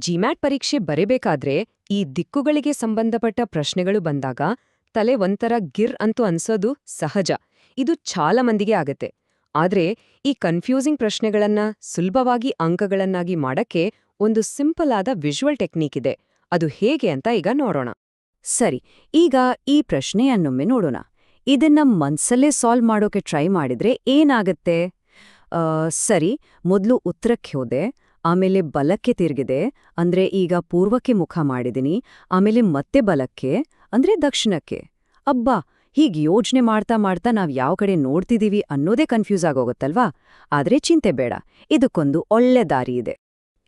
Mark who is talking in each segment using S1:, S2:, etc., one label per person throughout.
S1: GMAT ಪರೀಕ್ಷೆ ಬರೆಬೇಕಾದ್ರೆ ಈ ದಿಕ್ಕುಗಳಿಗೆ ಸಂಬಂಧಪಟ್ಟ ಪ್ರಶ್ನೆಗಳು ಬಂದಾಗ ತಲೆ ಒಂಥರ ಗಿರ್ ಅಂತೂ ಅನ್ಸೋದು ಸಹಜ. ಇದು ಚಾಲ ಮಂದಿಗೆ ಆಗತ್ತೆ. ಆದ್ರೆ ಈ ಕನ್ಫ್ಯೂಸಿಂಗ್ ಪ್ರಶ್ನೆಗಳನ್ನ ಸುಲಭವಾಗಿ ಅಂಕಗಳನ್ನಾಗಿ ಮಾಡಕ್ಕೆ ಒಂದು ಸಿಂಪಲ್ ಆದ ವಿಜುವಲ್ ಟೆಕ್ನಿಕ್ ಇದೆ. ಅದು ಹೇಗೆ ಅಂತ ಈಗ ನೋಡೋಣ.
S2: ಸರಿ, ಈಗ ಈ ಪ್ರಶ್ನೆಯನ್ನೊಮ್ಮೆ ನೋಡೋಣ. ಇದನ್ನ ಮನ್ಸಲ್ಲೇ ಸಾಲ್ವ್ ಮಾಡೋಕೆ ಟ್ರೈ ಮಾಡಿದ್ರೆ ಏನಾಗತ್ತೆ? ಸರಿ, ಮೊದಲು ಉತ್ತರಕ್ಕೆ ಹೋದೆ, ಆಮೇಲೆ ಬಲಕ್ಕೆ ತಿರುಗಿದೆ, ಅಂದ್ರೆ ಈಗ ಪೂರ್ವಕ್ಕೆ ಮುಖ ಮಾಡಿದಿನಿ, ಆಮೇಲೆ ಮತ್ತೆ ಬಲಕ್ಕೆ, ಅಂದ್ರೆ ದಕ್ಷಿಣಕ್ಕೆ. ಅಬ್ಬಾ, ಹೀಗ್ ಯೋಚನೆ ಮಾಡ್ತಾ ಮಾಡ್ತಾ ನಾವ್ ಯಾವ ಕಡೆ ನೋಡ್ತಿದೀವಿ ಅನ್ನೋದೇ ಕನ್ಫ್ಯೂಸ್ ಆಗೋಗುತ್ತಲ್ವಾ? ಆದ್ರೆ ಚಿಂತೆ ಬೇಡ, ಇದಕ್ಕೊಂದು ಒಳ್ಳೆ ದಾರಿ ಇದೆ.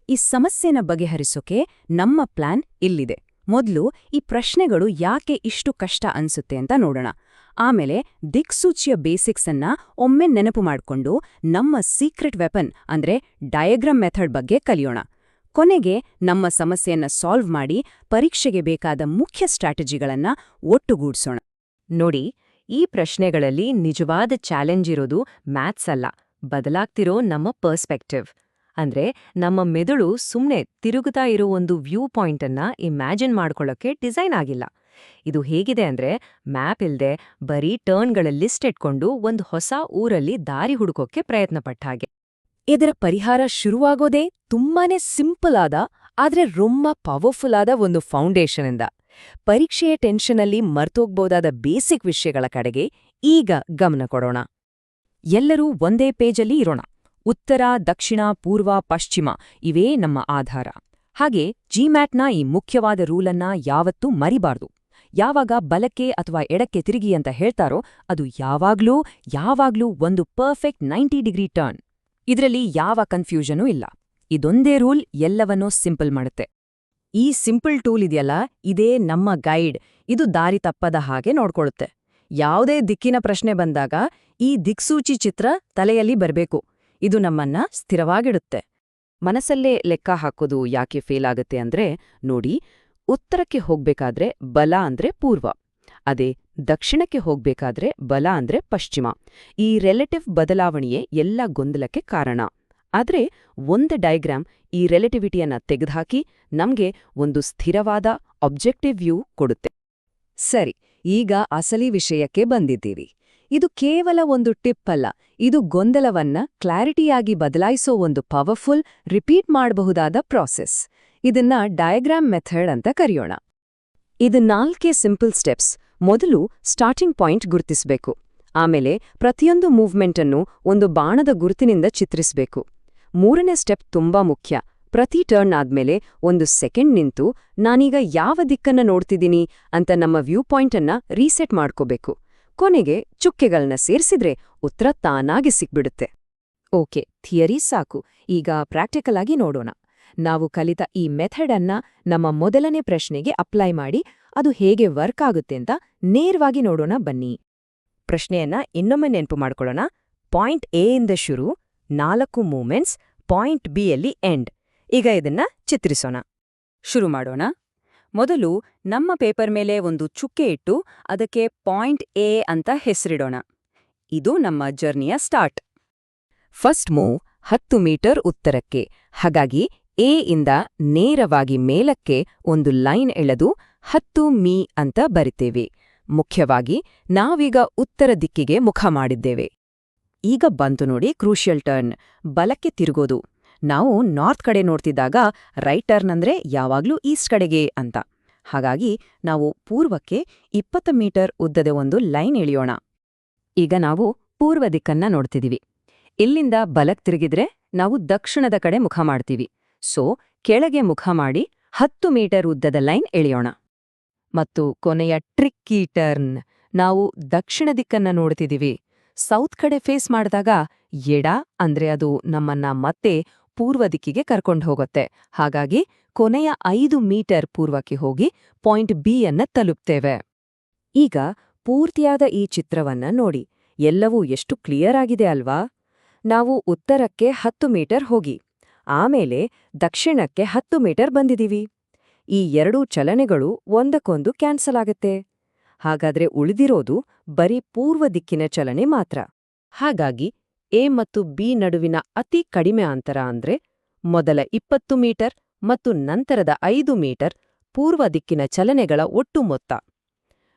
S2: ಈ ಸಮಸ್ಯೆನ ಬಗೆಹರಿಸೋಕೆ ನಮ್ಮ ಪ್ಲಾನ್ ಇಲ್ಲಿದೆ. ಮೊದಲು ಈ ಪ್ರಶ್ನೆಗಳು ಯಾಕೆ ಇಷ್ಟು ಕಷ್ಟ ಅನ್ಸುತ್ತೆ ಅಂತ ನೋಡೋಣ. ಆಮೇಲೆ ದಿಕ್ಸೂಚಿಯ ಬೇಸಿಕ್ಸ್ ಅನ್ನ ಒಮ್ಮೆ ನೆನಪು ಮಾಡ್ಕೊಂಡು ನಮ್ಮ ಸೀಕ್ರೆಟ್ ವೆಪನ್ ಅಂದ್ರೆ ಡಯಾಗ್ರಾಮ್ ಮೆಥಡ್ ಬಗ್ಗೆ ಕಲಿಯೋಣ. ಕೊನೆಗೆ ನಮ್ಮ ಸಮಸ್ಯೆಯನ್ನ ಸಾಲ್ವ್ ಮಾಡಿ ಪರೀಕ್ಷೆಗೆ ಬೇಕಾದ ಮುಖ್ಯ ಸ್ಟ್ರಾಟಜಿಗಳನ್ನ ಒಟ್ಟುಗೂಡ್ಸೋಣ.
S1: ನೋಡಿ, ಈ ಪ್ರಶ್ನೆಗಳಲ್ಲಿ ನಿಜವಾದ ಚಾಲೆಂಜ್ ಇರೋದು ಮ್ಯಾಥ್ಸ್ ಅಲ್ಲ, ಬದಲಾಗ್ತಿರೋ ನಮ್ಮ ಪರ್ಸ್ಪೆಕ್ಟಿವ್. ಅಂದ್ರೆ ನಮ್ಮ ಮೆದುಳು ಸುಮ್ನೆ ತಿರುಗುತ್ತಾ ಇರೋ ಒಂದು ವ್ಯೂ ಪಾಯಿಂಟನ್ನ ಇಮ್ಯಾಜಿನ್ ಮಾಡ್ಕೊಳ್ಳೋಕೆ ಡಿಸೈನ್ ಆಗಿಲ್ಲ. ಇದು ಹೇಗಿದೆ ಅಂದ್ರೆ, ಮ್ಯಾಪ್ ಇಲ್ದೆ ಬರೀ ಟರ್ನ್ಗಳ ಲಿಸ್ಟ್ ಇಟ್ಕೊಂಡು ಒಂದು ಹೊಸ ಊರಲ್ಲಿ ದಾರಿ ಹುಡುಕೋಕೆ ಪ್ರಯತ್ನಪಟ್ಟ ಹಾಗೆ.
S2: ಇದರ ಪರಿಹಾರ ಶುರುವಾಗೋದೇ ತುಂಬಾನೇ ಸಿಂಪಲ್ ಆದ ಆದ್ರೆ ರೊಮ್ಮ ಪವರ್ಫುಲ್ ಆದ ಒಂದು ಫೌಂಡೇಶನ್ ಇಂದ. ಪರೀಕ್ಷೆಯ ಟೆನ್ಷನಲ್ಲಿ ಮರ್ತೋಗ್ಬೋದಾದ ಬೇಸಿಕ್ ವಿಷಯಗಳ ಕಡೆಗೆ ಈಗ ಗಮನ ಕೊಡೋಣ. ಎಲ್ಲರೂ ಒಂದೇ ಪೇಜಲ್ಲಿ ಇರೋಣ. ಉತ್ತರ, ದಕ್ಷಿಣ, ಪೂರ್ವ, ಪಶ್ಚಿಮ ಇವೇ ನಮ್ಮ ಆಧಾರ. ಹಾಗೆ ಜಿಮ್ಯಾಟ್ನ ಈ ಮುಖ್ಯವಾದ ರೂಲನ್ನ ಯಾವತ್ತೂ ಮರಿಬಾರ್ದು. ಯಾವಾಗ ಬಲಕ್ಕೆ ಅಥವಾ ಎಡಕ್ಕೆ ತಿರುಗಿ ಅಂತ ಹೇಳ್ತಾರೋ ಅದು ಯಾವಾಗ್ಲೂ ಒಂದು ಪರ್ಫೆಕ್ಟ್ 90 ಡಿಗ್ರಿ ಟರ್ನ್. ಇದರಲ್ಲಿ ಯಾವ ಕನ್ಫ್ಯೂಷನೂ ಇಲ್ಲ. ಇದೊಂದೇ ರೂಲ್ ಎಲ್ಲವನ್ನೂ ಸಿಂಪಲ್ ಮಾಡುತ್ತೆ. ಈ ಸಿಂಪಲ್ ಟೂಲ್ ಇದೆಯಲ್ಲ, ಇದೇ ನಮ್ಮ ಗೈಡ್. ಇದು ದಾರಿ ತಪ್ಪದ ಹಾಗೆ ನೋಡ್ಕೊಳ್ಳುತ್ತೆ. ಯಾವುದೇ ದಿಕ್ಕಿನ ಪ್ರಶ್ನೆ ಬಂದಾಗ ಈ ದಿಕ್ಸೂಚಿ ಚಿತ್ರ ತಲೆಯಲ್ಲಿ ಬರಬೇಕು. ಇದು ನಮ್ಮನ್ನ ಸ್ಥಿರವಾಗಿಡುತ್ತೆ. ಮನಸ್ಸಲ್ಲೇ ಲೆಕ್ಕ ಹಾಕೋದು ಯಾಕೆ ಫೇಲ್ ಆಗುತ್ತೆ ಅಂದ್ರೆ, ನೋಡಿ, ಉತ್ತರಕ್ಕೆ ಹೋಗ್ಬೇಕಾದ್ರೆ ಬಲ ಅಂದ್ರೆ ಪೂರ್ವ, ಅದೇ ದಕ್ಷಿಣಕ್ಕೆ ಹೋಗ್ಬೇಕಾದ್ರೆ ಬಲ ಅಂದ್ರೆ ಪಶ್ಚಿಮ. ಈ ರಿಲೇಟಿವ್ ಬದಲಾವಣೆಯೇ ಎಲ್ಲ ಗೊಂದಲಕ್ಕೆ ಕಾರಣ. ಆದ್ರೆ ಒಂದು ಡಯಾಗ್ರಾಮ್ ಈ ರಿಲೇಟಿವಿಟಿಯನ್ನ ತೆಗೆದುಹಾಕಿ ನಮ್ಗೆ ಒಂದು ಸ್ಥಿರವಾದ ಆಬ್ಜೆಕ್ಟಿವ್ ವ್ಯೂ ಕೊಡುತ್ತೆ. ಸರಿ, ಈಗ ಅಸಲಿ ವಿಷಯಕ್ಕೆ ಬಂದಿದ್ದೀವಿ. ಇದು ಕೇವಲ ಒಂದು ಟಿಪ್ ಅಲ್ಲ, ಇದು ಗೊಂದಲವನ್ನ ಕ್ಲಾರಿಟಿಯಾಗಿ ಬದಲಾಯಿಸೋ ಒಂದು ಪವರ್ಫುಲ್, ರಿಪೀಟ್ ಮಾಡಬಹುದಾದ ಪ್ರಾಸೆಸ್. ಇದನ್ನ ಡಯಾಗ್ರಾಮ್ ಮೆಥಡ್ ಅಂತ ಕರೆಯೋಣ. ಇದು 4 ಸಿಂಪಲ್ ಸ್ಟೆಪ್ಸ್. ಮೊದಲು ಸ್ಟಾರ್ಟಿಂಗ್ ಪಾಯಿಂಟ್ ಗುರುತಿಸಬೇಕು. ಆಮೇಲೆ ಪ್ರತಿಯೊಂದು ಮೂವ್ಮೆಂಟನ್ನು ಒಂದು ಬಾಣದ ಗುರುತಿನಿಂದ ಚಿತ್ರಿಸಬೇಕು. 3ನೇ ಸ್ಟೆಪ್ ತುಂಬಾ ಮುಖ್ಯ. ಪ್ರತಿ ಟರ್ನ್ ಆದ್ಮೇಲೆ 1 ಸೆಕೆಂಡ್ ನಿಂತು ನಾನೀಗ ಯಾವ ದಿಕ್ಕನ್ನ ನೋಡ್ತಿದ್ದೀನಿ ಅಂತ ನಮ್ಮ ವ್ಯೂ ಪಾಯಿಂಟನ್ನ ರೀಸೆಟ್ ಮಾಡ್ಕೋಬೇಕು. ಕೊನೆಗೆ ಚುಕ್ಕೆಗಳನ್ನ ಸೇರಿಸಿದ್ರೆ ಉತ್ತರ ತಾನಾಗಿ ಸಿಕ್ಬಿಡುತ್ತೆ. ಓಕೆ, ಥಿಯರಿ ಸಾಕು. ಈಗ ಪ್ರಾಕ್ಟಿಕಲ್ ಆಗಿ ನೋಡೋಣ. ನಾವು ಕಲಿತ ಈ ಮೆಥಡ್ ಅನ್ನ ನಮ್ಮ ಮೊದಲನೇ ಪ್ರಶ್ನೆಗೆ ಅಪ್ಲೈ ಮಾಡಿ ಅದು ಹೇಗೆ ವರ್ಕ್ ಆಗುತ್ತೆ ಅಂತ ನೇರವಾಗಿ ನೋಡೋಣ ಬನ್ನಿ. ಪ್ರಶ್ನೆಯನ್ನ ಇನ್ನೊಮ್ಮೆ ನೆನಪು ಮಾಡ್ಕೊಳ್ಳೋಣ. ಪಾಯಿಂಟ್ ಎ ಇಂದ ಶುರು, 4 ಮೂವ್ಮೆಂಟ್ಸ್, ಪಾಯಿಂಟ್ ಬಿ ಯಲ್ಲಿ ಎಂಡ್. ಈಗ ಇದನ್ನ ಚಿತ್ರಿಸೋಣ. ಶುರು ಮಾಡೋಣ. ಮೊದಲು ನಮ್ಮ ಪೇಪರ್ ಮೇಲೆ ಒಂದು ಚುಕ್ಕೆ ಇಟ್ಟು ಅದಕ್ಕೆ ಪಾಯಿಂಟ್ ಎ ಅಂತ ಹೆಸರಿಡೋಣ. ಇದು ನಮ್ಮ ಜರ್ನಿಯ ಸ್ಟಾರ್ಟ್. ಫಸ್ಟ್ ಮೂವ್ 10 ಮೀಟರ್ ಉತ್ತರಕ್ಕೆ. ಹಾಗಾಗಿ ಎ ಇಂದ ನೇರವಾಗಿ ಮೇಲಕ್ಕೆ ಒಂದು ಲೈನ್ ಎಳೆದು 10 ಮೀ ಅಂತ ಬರಿತೇವೆ. ಮುಖ್ಯವಾಗಿ ನಾವೀಗ ಉತ್ತರ ದಿಕ್ಕಿಗೆ ಮುಖ ಮಾಡಿದ್ದೇವೆ. ಈಗ ಬಂತು ನೋಡಿ ಕ್ರೂಷಿಯಲ್ ಟರ್ನ್, ಬಲಕ್ಕೆ ತಿರುಗೋದು. ನಾವು ನಾರ್ತ್ ಕಡೆ ನೋಡ್ತಿದ್ದಾಗ ರೈಟ್ ಟರ್ನ್ ಅಂದ್ರೆ ಯಾವಾಗ್ಲೂ ಈಸ್ಟ್ ಕಡೆಗೆ ಅಂತ. ಹಾಗಾಗಿ ನಾವು ಪೂರ್ವಕ್ಕೆ 20 ಮೀಟರ್ ಉದ್ದದ ಒಂದು ಲೈನ್ ಎಳೆಯೋಣ. ಈಗ ನಾವು ಪೂರ್ವ ದಿಕ್ಕನ್ನ ನೋಡ್ತಿದೀವಿ. ಇಲ್ಲಿಂದ ಬಲಕ್ಕೆ ತಿರುಗಿದ್ರೆ ನಾವು ದಕ್ಷಿಣದ ಕಡೆ ಮುಖ ಮಾಡ್ತೀವಿ. ಸೊ ಕೆಳಗೆ ಮುಖ ಮಾಡಿ 10 ಮೀಟರ್ ಉದ್ದದ ಲೈನ್ ಎಳೆಯೋಣ. ಮತ್ತು ಕೊನೆಯ ಟ್ರಿಕ್ಕಿ ಟರ್ನ್, ನಾವು ದಕ್ಷಿಣ ದಿಕ್ಕನ್ನ ನೋಡ್ತಿದೀವಿ. ಸೌತ್ ಕಡೆ ಫೇಸ್ ಮಾಡಿದಾಗ ಎಡ ಅಂದ್ರೆ ಅದು ನಮ್ಮನ್ನ ಮತ್ತೆ ಪೂರ್ವ ದಿಕ್ಕಿಗೆ ಕರ್ಕೊಂಡು ಹೋಗುತ್ತೆ. ಹಾಗಾಗಿ ಕೊನೆಯ 5 ಮೀಟರ್ ಪೂರ್ವಕ್ಕೆ ಹೋಗಿ ಪಾಯಿಂಟ್ ಬಿ ಅನ್ನ ತಲುಪ್ತೇವೆ. ಈಗ ಪೂರ್ತಿಯಾದ ಈ ಚಿತ್ರವನ್ನ ನೋಡಿ. ಎಲ್ಲವೂ ಎಷ್ಟು ಕ್ಲಿಯರ್ ಆಗಿದೆ ಅಲ್ವಾ? ನಾವು ಉತ್ತರಕ್ಕೆ 10 ಮೀಟರ್ ಹೋಗಿ ಆಮೇಲೆ ದಕ್ಷಿಣಕ್ಕೆ 10 ಮೀಟರ್ ಬಂದಿದೀವಿ. ಈ 2 ಚಲನೆಗಳು ಒಂದಕ್ಕೊಂದು ಕ್ಯಾನ್ಸಲ್ ಆಗತ್ತೆ. ಹಾಗಾದ್ರೆ ಉಳಿದಿರೋದು ಬರೀ ಪೂರ್ವ ದಿಕ್ಕಿನ ಚಲನೆ ಮಾತ್ರ. ಹಾಗಾಗಿ ಎ ಮತ್ತು ಬಿ ನಡುವಿನ ಅತಿ ಕಡಿಮೆ ಅಂತರ ಅಂದ್ರೆ ಮೊದಲ 20 ಮೀಟರ್
S1: ಮತ್ತು ನಂತರದ 5 ಮೀಟರ್ ಪೂರ್ವ ದಿಕ್ಕಿನ ಚಲನೆಗಳ ಒಟ್ಟು ಮೊತ್ತ.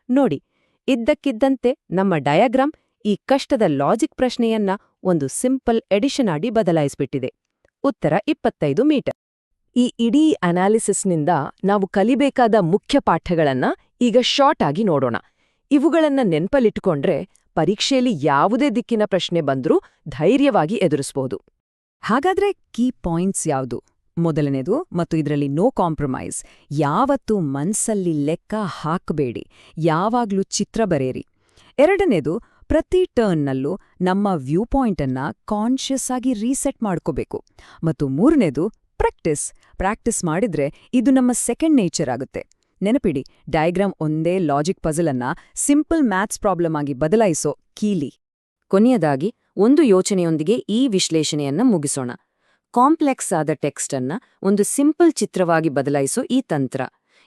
S1: ನೋಡಿ, ಇದ್ದಕ್ಕಿದ್ದಂತೆ ನಮ್ಮ ಡಯಾಗ್ರಾಮ್ ಈ ಕಷ್ಟದ ಲಾಜಿಕ್ ಪ್ರಶ್ನೆಯನ್ನ ಒಂದು ಸಿಂಪಲ್ ಎಡಿಷನ್ ಆಗಿ ಬದಲಾಯಿಸ್ಬಿಟ್ಟಿದೆ. ಉತ್ತರ 25 ಮೀಟರ್.
S2: ಈ ಇಡೀ ಅನಾಲಿಸಿಸ್ನಿಂದ ನಾವು ಕಲಿಬೇಕಾದ ಮುಖ್ಯ ಪಾಠಗಳನ್ನ ಈಗ ಶಾರ್ಟ್ ಆಗಿ ನೋಡೋಣ. ಇವುಗಳನ್ನ ನೆನ್ಪಲ್ಲಿಟ್ಕೊಂಡ್ರೆ ಪರೀಕ್ಷೆಯಲ್ಲಿ ಯಾವುದೇ ದಿಕ್ಕಿನ ಪ್ರಶ್ನೆ ಬಂದ್ರೂ ಧೈರ್ಯವಾಗಿ ಎದುರಿಸ್ಬೋದು. ಹಾಗಾದ್ರೆ ಕೀ ಪಾಯಿಂಟ್ಸ್ ಯಾವುದು? ಮೊದಲನೇದು, ಮತ್ತು ಇದರಲ್ಲಿ ನೋ ಕಾಂಪ್ರಮೈಸ್, ಯಾವತ್ತೂ ಮನ್ಸಲ್ಲಿ ಲೆಕ್ಕ ಹಾಕಬೇಡಿ, ಯಾವಾಗ್ಲೂ ಚಿತ್ರ ಬರೇರಿ. ಎರಡನೇದು, ಪ್ರತಿ ಟರ್ನ್ನಲ್ಲೂ ನಮ್ಮ ವ್ಯೂ ಪಾಯಿಂಟನ್ನ ಕಾನ್ಷಿಯಸ್ ಆಗಿ ರೀಸೆಟ್ ಮಾಡ್ಕೋಬೇಕು. ಮತ್ತು ಮೂರನೇದು, ಪ್ರಾಕ್ಟೀಸ್ ಮಾಡಿದ್ರೆ ಇದು ನಮ್ಮ ಸೆಕೆಂಡ್ ನೇಚರ್ ಆಗುತ್ತೆ. ನೆನಪಿಡಿ, ಡಯಾಗ್ರಾಮ್ ಒಂದೇ ಲಾಜಿಕ್ ಪಜಲ್ ಅನ್ನ ಸಿಂಪಲ್ ಮ್ಯಾಥ್ಸ್ ಪ್ರಾಬ್ಲಮ್ ಆಗಿ ಬದಲಾಯಿಸೋ ಕೀಲಿ.
S1: ಕೊನೆಯದಾಗಿ ಒಂದು ಯೋಚನೆಯೊಂದಿಗೆ ಈ ವಿಶ್ಲೇಷಣೆಯನ್ನ ಮುಗಿಸೋಣ. ಕಾಂಪ್ಲೆಕ್ಸ್ ಆದ ಟೆಕ್ಸ್ಟ್ ಅನ್ನ ಒಂದು ಸಿಂಪಲ್ ಚಿತ್ರವಾಗಿ ಬದಲಾಯಿಸೋ ಈ ತಂತ್ರ,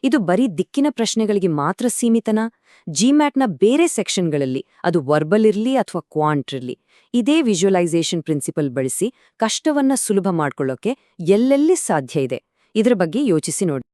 S1: ಇದು ಬರೀ ದಿಕ್ಕಿನ ಪ್ರಶ್ನೆಗಳಿಗೆ ಮಾತ್ರ ಸೀಮಿತನಾ? ಜಿಮ್ಯಾಟ್ನ ಬೇರೆ ಸೆಕ್ಷನ್ಗಳಲ್ಲಿ, ಅದು ವರ್ಬಲ್ ಇರ್ಲಿ ಅಥವಾ ಕ್ವಾಂಟ್ ಇರ್ಲಿ, ಇದೇ ವಿಜುವಲೈಸೇಷನ್ ಪ್ರಿನ್ಸಿಪಲ್ ಬಳಸಿ ಕಷ್ಟವನ್ನ ಸುಲಭ ಮಾಡ್ಕೊಳ್ಳೋಕೆ ಎಲ್ಲೆಲ್ಲಿ ಸಾಧ್ಯ ಇದೆ, ಇದ್ರ ಬಗ್ಗೆ ಯೋಚಿಸಿ ನೋಡಿ.